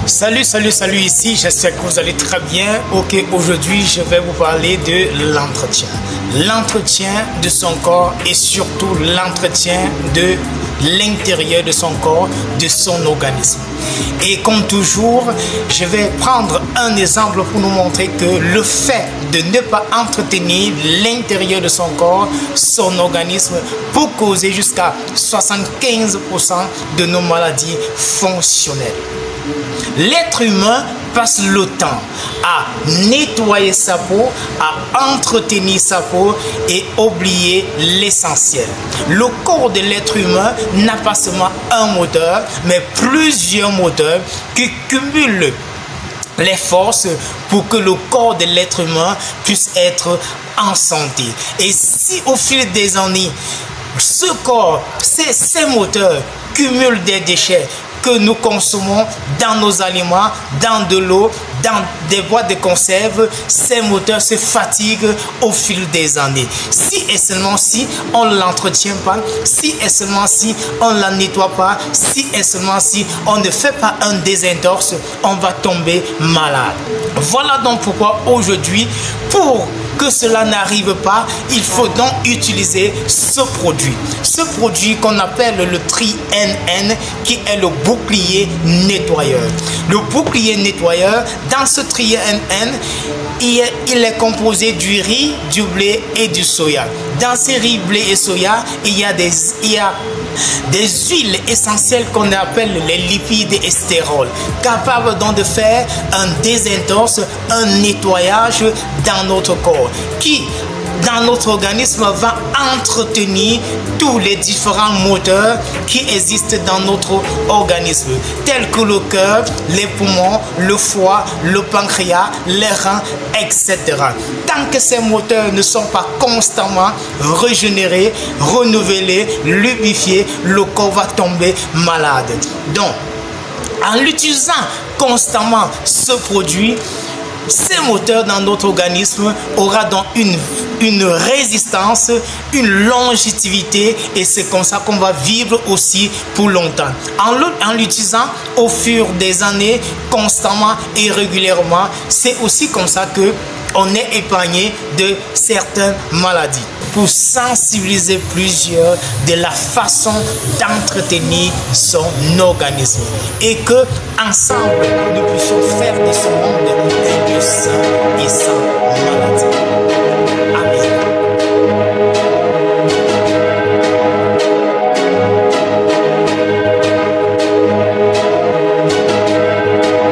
Salut, ici, j'espère que vous allez très bien. Ok, aujourd'hui, je vais vous parler de l'entretien. L'entretien de son corps et surtout l'entretien de l'intérieur de son corps, de son organisme. Et comme toujours, je vais prendre un exemple pour nous montrer que le fait de ne pas entretenir l'intérieur de son corps, son organisme, peut causer jusqu'à 75% de nos maladies fonctionnelles. L'être humain passe le temps à nettoyer sa peau, à entretenir sa peau et oublier l'essentiel. Le corps de l'être humain n'a pas seulement un moteur, mais plusieurs moteurs qui cumulent les forces pour que le corps de l'être humain puisse être en santé. Et si au fil des années, ce corps, ces moteurs cumulent des déchets que nous consommons dans nos aliments, dans de l'eau, dans des boîtes de conserve, ces moteurs se fatiguent au fil des années. Si et seulement si on ne l'entretient pas, si et seulement si on ne la nettoie pas, si et seulement si on ne fait pas un désintox, on va tomber malade. Voilà donc pourquoi aujourd'hui, pour que cela n'arrive pas, il faut donc utiliser ce produit. Ce produit qu'on appelle le Tri-NN, qui est le bouclier nettoyeur. Le bouclier nettoyeur, dans ce Tri-NN, il est composé du riz, du blé et du soya. Dans ces riz, blé et soya, il y a des huiles essentielles qu'on appelle les lipides et stérols, capables donc de faire un désintox, un nettoyage dans notre corps, qui dans notre organisme va entretenir tous les différents moteurs qui existent dans notre organisme, tels que le cœur, les poumons, le foie, le pancréas, les reins, etc. Tant que ces moteurs ne sont pas constamment régénérés, renouvelés, lubrifiés, le corps va tomber malade. Donc, en l'utilisant constamment ce produit, ces moteurs dans notre organisme aura donc une résistance, une longévité, et c'est comme ça qu'on va vivre aussi pour longtemps. En l'utilisant au fur des années, constamment et régulièrement, c'est aussi comme ça que on est épargné de certaines maladies. Pour sensibiliser plusieurs de la façon d'entretenir son organisme et que ensemble nous puissions faire de ce monde un lieu sain et sans maladie.